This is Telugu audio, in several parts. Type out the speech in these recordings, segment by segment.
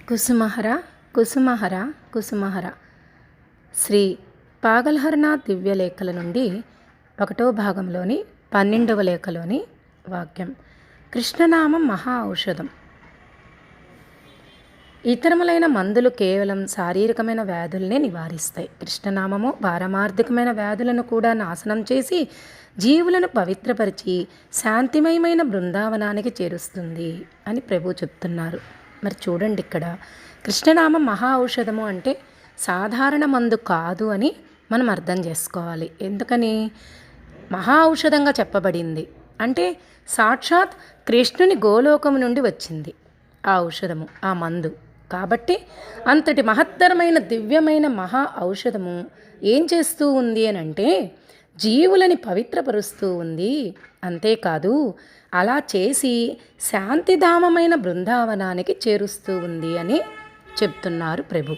కుసుమహర కుసుమహర కుసుమహర శ్రీ పాగల్హరనాథ్ దివ్యలేఖల నుండి 1వ భాగంలోని 12వ లేఖలోని వాక్యం. కృష్ణనామం మహా ఔషధం. ఇతరములైన మందులు కేవలం శారీరకమైన వ్యాధులనే నివారిస్తాయి. కృష్ణనామము పారమార్థికమైన వ్యాధులను కూడా నాశనం చేసి జీవులను పవిత్రపరిచి శాంతిమయమైన బృందావనానికి చేరుస్తుంది అని ప్రభు చెప్తున్నారు. మరి చూడండి, ఇక్కడ కృష్ణనామం మహా ఔషధము అంటే సాధారణ మందు కాదు అని మనం అర్థం చేసుకోవాలి. ఎందుకని మహా ఔషధంగా చెప్పబడింది అంటే సాక్షాత్ కృష్ణుని గోలోకము నుండి వచ్చింది ఆ ఔషధము, ఆ మందు. కాబట్టి అంతటి మహత్తరమైన దివ్యమైన మహా ఔషధము ఏం చేస్తూ ఉంది అని అంటే జీవులని పవిత్రపరుస్తూ ఉంది. అంతేకాదు అలా చేసి శాంతిధామమైన బృందావనానికి చేరుస్తూ ఉంది అని చెప్తున్నారు ప్రభు.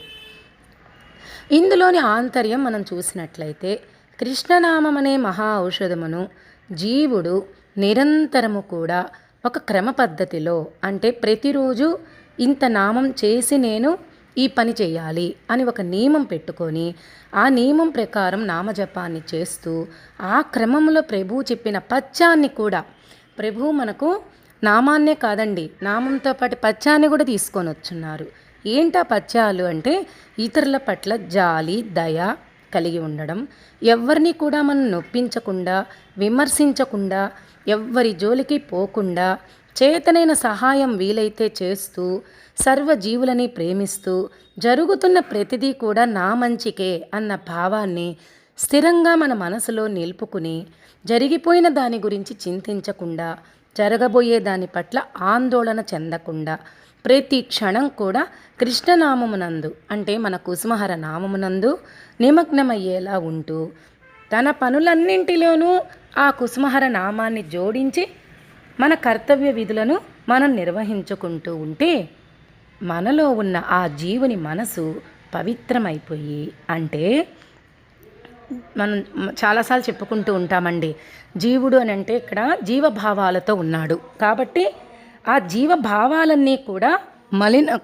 ఇందులోని ఆంతర్యం మనం చూసినట్లయితే కృష్ణనామం అనే మహా ఔషధమును జీవుడు నిరంతరము కూడా ఒక క్రమ పద్ధతిలో, అంటే ప్రతిరోజు ఇంత నామం చేసి నేను ఈ పని చేయాలి అని ఒక నియమం పెట్టుకొని ఆ నియమం ప్రకారం నామజపాన్ని చేస్తూ ఆ క్రమంలో ప్రభువు చెప్పిన పథ్యాన్ని కూడా, ప్రభువు మనకు నామాన్నే కాదండి, నామంతో పాటు పథ్యాన్ని కూడా తీసుకొని వచ్చున్నారు. ఏంటా పథ్యాలు అంటే ఇతరుల పట్ల జాలి దయ కలిగి ఉండడం, ఎవరిని కూడా మనం నొప్పించకుండా విమర్శించకుండా ఎవ్వరి జోలికి పోకుండా చేతనైన సహాయం వీలైతే చేస్తూ సర్వజీవులని ప్రేమిస్తూ జరుగుతున్న ప్రతిదీ కూడా నా మంచికే అన్న భావాన్ని స్థిరంగా మన మనసులో నిలుపుకుని జరిగిపోయిన దాని గురించి చింతించకుండా, జరగబోయే దాని పట్ల ఆందోళన చెందకుండా ప్రతి క్షణం కూడా కృష్ణనామమునందు, అంటే మన కుసుమహర నామమునందు నిమగ్నమయ్యేలా ఉంటూ తన పనులన్నింటిలోనూ ఆ కుసుమహర నామాన్ని జోడించి మన కర్తవ్య విధులను మనం నిర్వహించుకుంటూ ఉంటే మనలో ఉన్న ఆ జీవుని మనసు పవిత్రమైపోయి, అంటే మనం చాలాసార్లు చెప్పుకుంటూ ఉంటామండి, జీవుడు అని అంటే ఇక్కడ జీవభావాలతో ఉన్నాడు. కాబట్టి ఆ జీవభావాలన్నీ కూడా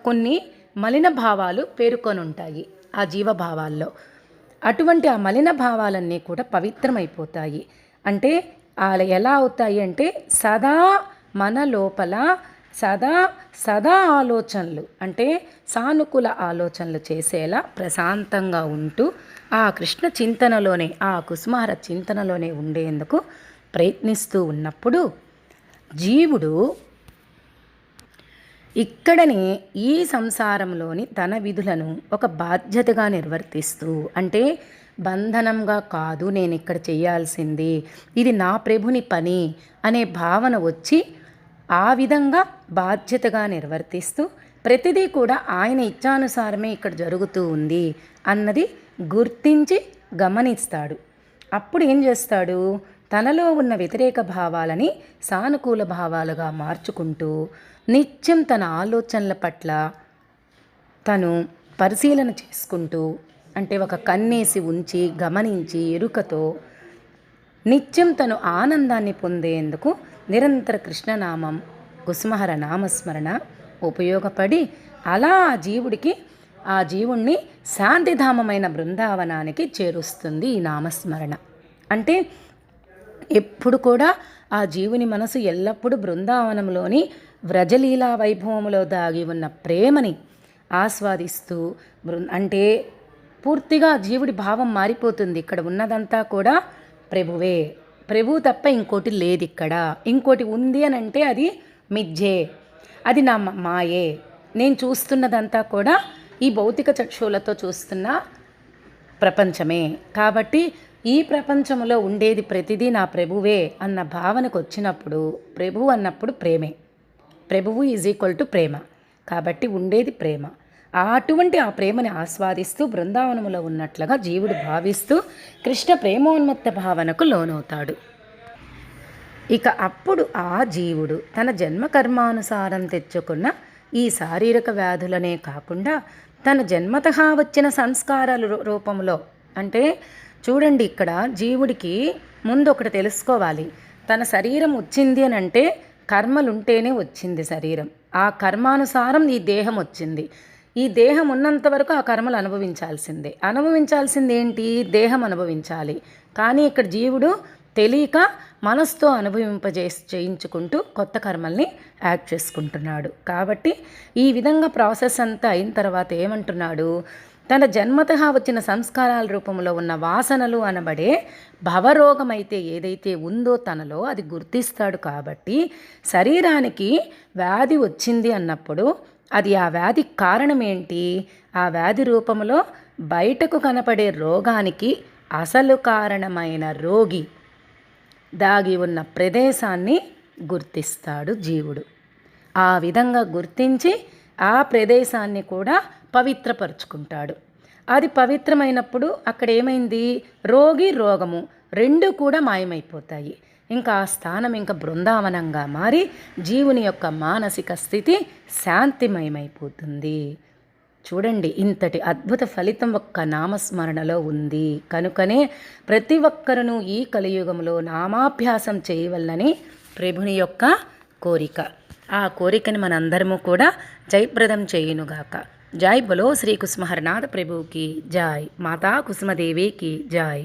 కొన్ని మలిన భావాలు పేరుకొని ఉంటాయి ఆ జీవభావాల్లో. అటువంటి ఆ మలిన భావాలన్నీ కూడా పవిత్రమైపోతాయి. అంటే అలా ఎలా అవుతాయి అంటే సదా మన లోపల సదా ఆలోచనలు, అంటే సానుకూల ఆలోచనలు చేసేలా ప్రశాంతంగా ఉంటూ ఆ కృష్ణ చింతనలోనే, ఆ కుసుమహర చింతనలోనే ఉండేందుకు ప్రయత్నిస్తూ ఉన్నప్పుడు జీవుడు ఇక్కడనే ఈ సంసారంలోని తన విధులను ఒక బాధ్యతగా నిర్వర్తిస్తూ, అంటే బంధనంగా కాదు నేను ఇక్కడ చేయాల్సింది, ఇది నా ప్రభుని పని అనే భావన వచ్చి ఆ విధంగా బాధ్యతగా నిర్వర్తిస్తూ ప్రతిదీ కూడా ఆయన ఇచ్ఛానుసారమే ఇక్కడ జరుగుతూ ఉంది అన్నది గుర్తించి గమనిస్తాడు. అప్పుడు ఏం చేస్తాడు, తనలో ఉన్న వ్యతిరేక భావాలని సానుకూల భావాలుగా మార్చుకుంటూ నిత్యం తన ఆలోచనల పట్ల తను పరిశీలన చేసుకుంటూ, అంటే ఒక కన్నేసి ఉంచి గమనించి ఎరుకతో నిత్యం తను ఆనందాన్ని పొందేందుకు నిరంతర కృష్ణనామం కుసుమహర నామస్మరణ ఉపయోగపడి అలా ఆ జీవుణ్ణి శాంతిధామమైన బృందావనానికి చేరుస్తుంది ఈ నామస్మరణ. అంటే ఎప్పుడు కూడా ఆ జీవుని మనసు ఎల్లప్పుడూ బృందావనంలోని వ్రజలీలా వైభవములో దాగి ఉన్న ప్రేమని ఆస్వాదిస్తూ, అంటే పూర్తిగా జీవుడి భావం మారిపోతుంది. ఇక్కడ ఉన్నదంతా కూడా ప్రభువే, ప్రభు తప్ప ఇంకోటి లేదు, ఇక్కడ ఇంకోటి ఉంది అని అంటే అది మిథ్యే, అది నా మాయే, నేను చూస్తున్నదంతా కూడా ఈ భౌతిక చక్షువులతో చూస్తున్న ప్రపంచమే. కాబట్టి ఈ ప్రపంచంలో ఉండేది ప్రతిదీ నా ప్రభువే అన్న భావనకు వచ్చినప్పుడు, ప్రభు అన్నప్పుడు ప్రేమే, ప్రభువు ఈజ్ ఈక్వల్ టు ప్రేమ. కాబట్టి ఉండేది ప్రేమ. అటువంటి ఆ ప్రేమని ఆస్వాదిస్తూ బృందావనములో ఉన్నట్లుగా జీవుడు భావిస్తూ కృష్ణ ప్రేమోన్మత్త భావనకు లోనవుతాడు. ఇక అప్పుడు ఆ జీవుడు తన జన్మ కర్మానుసారం తెచ్చుకున్న ఈ శారీరక వ్యాధులనే కాకుండా తన జన్మతహా వచ్చిన సంస్కారాల రూపంలో, అంటే చూడండి, ఇక్కడ జీవుడికి ముందు ఒకటి తెలుసుకోవాలి, తన శరీరం వచ్చింది అని అంటే కర్మలుంటేనే వచ్చింది శరీరం, ఆ కర్మానుసారం ఈ దేహం వచ్చింది. ఈ దేహం ఉన్నంత వరకు ఆ కర్మలు అనుభవించాల్సిందే. అనుభవించాల్సింది ఏంటి? దేహం అనుభవించాలి. కానీ ఇక్కడ జీవుడు తెలియక మనసుతో చేయించుకుంటూ కొత్త కర్మల్ని యాక్ట్ చేసుకుంటున్నాడు. కాబట్టి ఈ విధంగా ప్రాసెస్ అంతా అయిన తర్వాత ఏమంటున్నాడు? తన జన్మతః వచ్చిన సంస్కారాల రూపంలో ఉన్న వాసనలు అనబడే భవరోగం అయితే ఏదైతే ఉందో తనలో అది గుర్తిస్తాడు. కాబట్టి శరీరానికి వ్యాధి వచ్చింది అన్నప్పుడు అది ఆ వ్యాధి కారణం ఏంటి? ఆ వ్యాధి రూపంలో బయటకు కనపడే రోగానికి అసలు కారణమైన రోగి దాగి ఉన్న ప్రదేశాన్ని గుర్తిస్తాడు జీవుడు. ఆ విధంగా గుర్తించి ఆ ప్రదేశాన్ని కూడా పవిత్రపరుచుకుంటాడు. అది పవిత్రమైనప్పుడు అక్కడ ఏమైంది? రోగి రోగము రెండు కూడా మాయమైపోతాయి. ఇంకా ఆ స్థానం ఇంకా బృందావనంగా మారి జీవుని యొక్క మానసిక స్థితి శాంతిమయమైపోతుంది. చూడండి, ఇంతటి అద్భుత ఫలితం ఒక్క నామస్మరణలో ఉంది. కనుకనే ప్రతి ఒక్కరూ ఈ కలియుగంలో నామాభ్యాసం చేయవల్లని ప్రభుని యొక్క కోరిక. ఆ కోరికని మనందరము కూడా జయప్రదం చేయునుగాక. జై బలో శ్రీ కుసుమహరనాథ ప్రభుకి జై. మాతా కుసుమదేవికి జై.